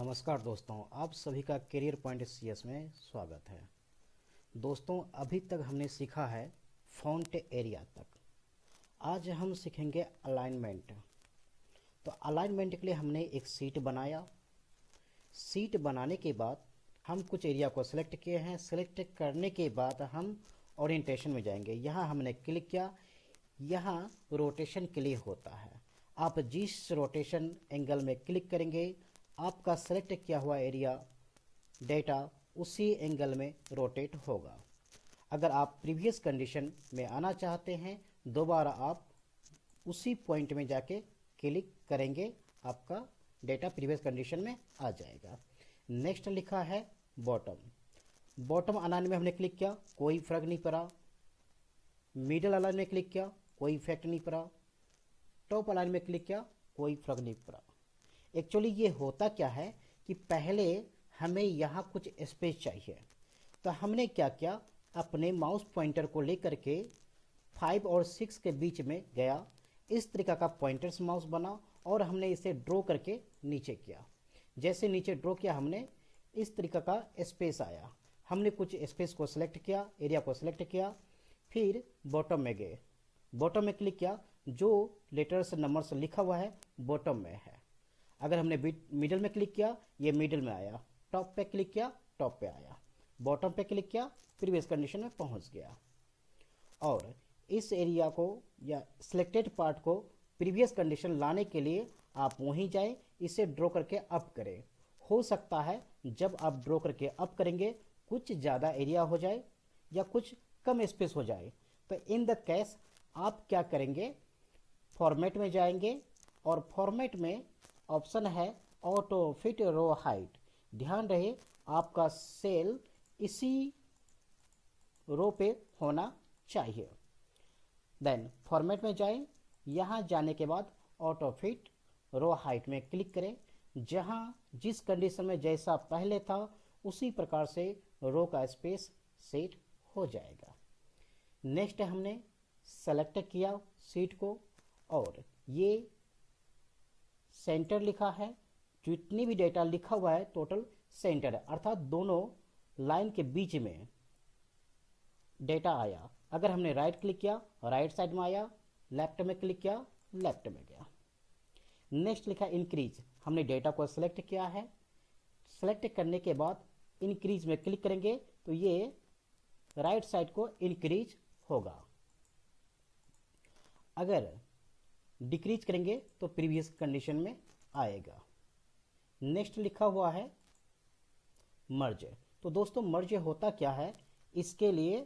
नमस्कार दोस्तों, आप सभी का करियर पॉइंट सीएस में स्वागत है। दोस्तों, अभी तक हमने सीखा है फॉन्ट एरिया तक। आज हम सीखेंगे अलाइनमेंट। तो अलाइनमेंट के लिए हमने एक सीट बनाया। सीट बनाने के बाद हम कुछ एरिया को सिलेक्ट किए हैं। सिलेक्ट करने के बाद हम ओरिएंटेशन में जाएंगे। यहाँ हमने क्लिक किया। यहाँ रोटेशन क्लिक होता है। आप जिस रोटेशन एंगल में क्लिक करेंगे, आपका सेलेक्ट किया हुआ एरिया डेटा उसी एंगल में रोटेट होगा। अगर आप प्रीवियस कंडीशन में आना चाहते हैं, दोबारा आप उसी पॉइंट में जाके क्लिक करेंगे, आपका डेटा प्रीवियस कंडीशन में आ जाएगा। नेक्स्ट लिखा है बॉटम। बॉटम अलाइन में हमने क्लिक किया, कोई फर्क नहीं पड़ा। मिडल अलाइन में क्लिक किया, कोई इफेक्ट नहीं पड़ा। टॉप अलाइन में क्लिक किया, कोई फर्क नहीं पड़ा। एक्चुअली ये होता क्या है कि पहले हमें यहाँ कुछ स्पेस चाहिए, तो हमने क्या किया, अपने माउस पॉइंटर को लेकर के 5 और 6 के बीच में गया। इस तरीका का पॉइंटर्स माउस बना और हमने इसे ड्रॉ करके नीचे किया। जैसे नीचे ड्रॉ किया, हमने इस तरीका का स्पेस आया। हमने कुछ स्पेस को सिलेक्ट किया, एरिया को सिलेक्ट किया, फिर बॉटम में गए। बॉटम में क्लिक किया, जो लेटर्स नंबर्स लिखा हुआ है बॉटम में है। अगर हमने मिडल में क्लिक किया, ये मिडल में आया। टॉप पे क्लिक किया, टॉप पे आया। बॉटम पे क्लिक किया, प्रीवियस कंडीशन में पहुंच गया। और इस एरिया को या सिलेक्टेड पार्ट को प्रीवियस कंडीशन लाने के लिए आप वहीं जाएं, इसे ड्रॉ करके अप करें। हो सकता है जब आप ड्रॉ करके अप करेंगे, कुछ ज़्यादा एरिया हो जाए या कुछ कम स्पेस हो जाए। तो इन द केस आप क्या करेंगे, फॉर्मेट में जाएंगे और फॉर्मेट में ऑप्शन है ऑटो फिट रो हाइट। ध्यान रहे, आपका सेल इसी रो पे होना चाहिए। देन फॉर्मेट में जाएं। यहाँ जाने के बाद ऑटो फिट रो हाइट में क्लिक करें। जहाँ जिस कंडीशन में जैसा पहले था, उसी प्रकार से रो का स्पेस सेट हो जाएगा। नेक्स्ट हमने सेलेक्ट किया सीट को और ये सेंटर लिखा है। जितनी भी डेटा लिखा हुआ है टोटल सेंटर है, अर्थात दोनों लाइन के बीच में डेटा आया। अगर हमने राइट क्लिक किया, राइट साइड में आया। लेफ्ट में क्लिक किया, लेफ्ट में गया। नेक्स्ट लिखा इंक्रीज। हमने डेटा को सिलेक्ट किया है। सिलेक्ट करने के बाद इंक्रीज में क्लिक करेंगे तो ये राइट साइड को इंक्रीज होगा। अगर डिक्रीज करेंगे तो प्रीवियस कंडीशन में आएगा। नेक्स्ट लिखा हुआ है मर्ज। तो दोस्तों, मर्ज होता क्या है, इसके लिए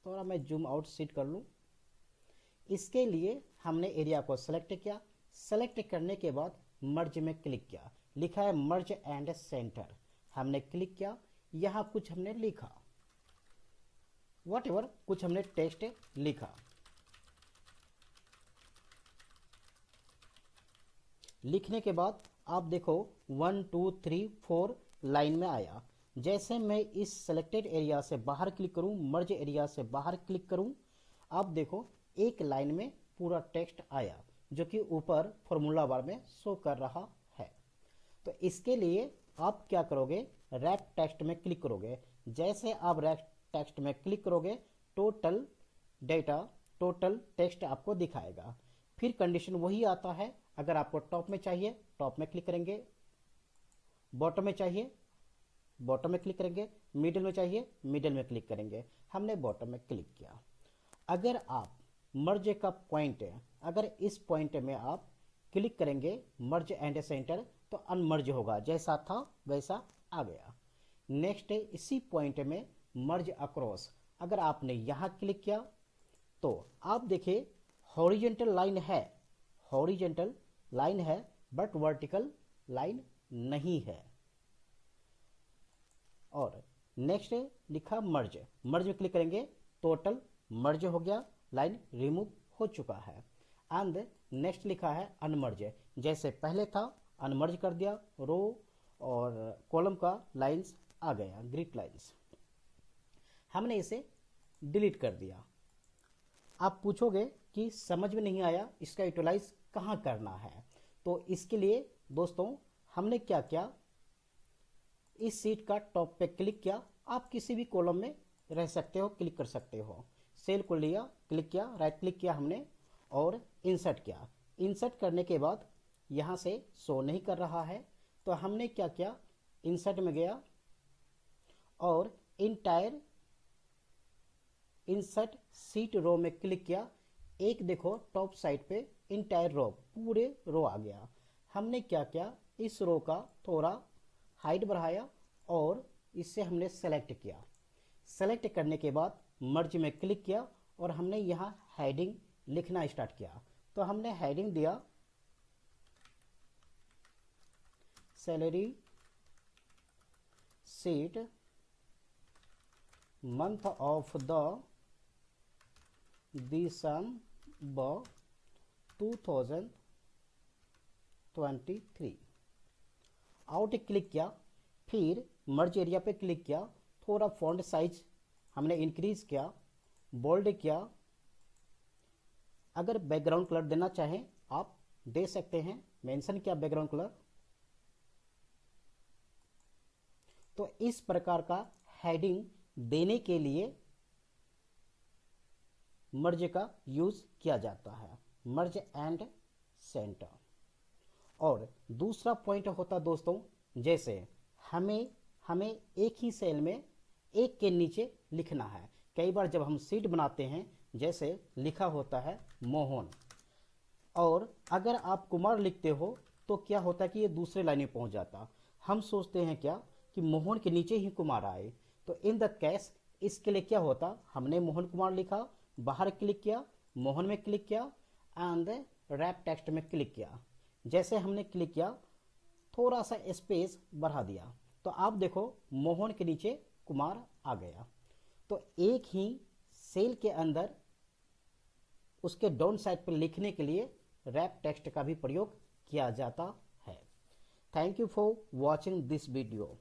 थोड़ा मैं जूम आउट सीट कर लूं। इसके लिए हमने एरिया को सेलेक्ट किया। सेलेक्ट करने के बाद मर्ज में क्लिक किया। लिखा है मर्ज एंड सेंटर। हमने क्लिक किया। यहां कुछ हमने लिखा, वॉट कुछ हमने टेक्स्ट लिखा। लिखने के बाद आप देखो 1 2 3 4 लाइन में आया। जैसे मैं इस सेलेक्टेड एरिया से बाहर क्लिक करूं, मर्ज एरिया से बाहर क्लिक करूं, आप देखो एक लाइन में पूरा टेक्स्ट आया, जो कि ऊपर फॉर्मूला बार में शो कर रहा है। तो इसके लिए आप क्या करोगे, रैप टेक्स्ट में क्लिक करोगे। जैसे आप रैप टेक्स्ट में क्लिक करोगे, टोटल डेटा टोटल टेक्स्ट आपको दिखाएगा। फिर कंडीशन वही आता है। अगर आपको टॉप में चाहिए, टॉप में क्लिक करेंगे। बॉटम में चाहिए, बॉटम में क्लिक करेंगे। मिडिल में चाहिए, मिडिल में क्लिक करेंगे। हमने बॉटम में क्लिक किया। अगर आप मर्ज का पॉइंट है, अगर इस पॉइंट में आप क्लिक करेंगे मर्ज एंड सेंटर, तो अनमर्ज होगा, जैसा था वैसा आ गया। नेक्स्ट है इसी पॉइंट में मर्ज अक्रॉस। अगर आपने यहां क्लिक किया तो आप देखिए हॉरिजेंटल लाइन है, हॉरिजेंटल लाइन है, बट वर्टिकल लाइन नहीं है। और नेक्स्ट लिखा मर्ज। मर्ज में क्लिक करेंगे, टोटल मर्ज हो गया, लाइन रिमूव हो चुका है। एंड नेक्स्ट लिखा है अनमर्ज। जैसे पहले था अनमर्ज कर दिया, रो और कॉलम का लाइंस आ गया, ग्रिड लाइंस। हमने इसे डिलीट कर दिया। आप पूछोगे कि समझ में नहीं आया, इसका यूटिलाइज कहाँ करना है। तो इसके लिए दोस्तों हमने क्या किया, इस सीट का टॉप पे क्लिक किया। आप किसी भी कॉलम में रह सकते हो, क्लिक कर सकते हो। सेल को लिया, क्लिक किया, राइट क्लिक किया हमने और इंसर्ट किया। इंसर्ट करने के बाद यहाँ से शो नहीं कर रहा है, तो हमने क्या किया, इंसर्ट में गया और इंटायर इंसर्ट सीट रो में क्लिक किया। एक देखो टॉप साइड पे इंटायर रो, पूरे रो आ गया। हमने क्या किया, इस रो का थोड़ा हाइट बढ़ाया और इससे हमने सेलेक्ट किया। सेलेक्ट करने के बाद मर्ज में क्लिक किया और हमने यहाँ हेडिंग लिखना स्टार्ट किया। तो हमने हेडिंग दिया salary seat month of the December 2023। Out click किया, फिर मर्ज एरिया पे क्लिक किया, थोड़ा फॉन्ट साइज हमने इंक्रीज किया, बोल्ड किया। अगर बैकग्राउंड कलर देना चाहें आप दे सकते हैं, मेंशन किया बैकग्राउंड कलर। तो इस प्रकार का हेडिंग देने के लिए मर्ज का यूज किया जाता है, मर्ज एंड सेंटर। और दूसरा पॉइंट होता दोस्तों, जैसे हमें एक ही सेल में एक के नीचे लिखना है। कई बार जब हम सीट बनाते हैं, जैसे लिखा होता है मोहन, और अगर आप कुमार लिखते हो तो क्या होता है कि ये दूसरे लाइन में पहुंच जाता। हम सोचते हैं क्या कि मोहन के नीचे ही कुमार आए, तो इन द केस इसके लिए क्या होता, हमने मोहन कुमार लिखा, बाहर क्लिक किया, मोहन में क्लिक किया एंड रैप टेक्स्ट में क्लिक किया। जैसे हमने क्लिक किया, थोड़ा सा स्पेस बढ़ा दिया, तो आप देखो मोहन के नीचे कुमार आ गया। तो एक ही सेल के अंदर उसके डाउन साइड पर लिखने के लिए रैप टेक्स्ट का भी प्रयोग किया जाता है। Thank you for watching this video.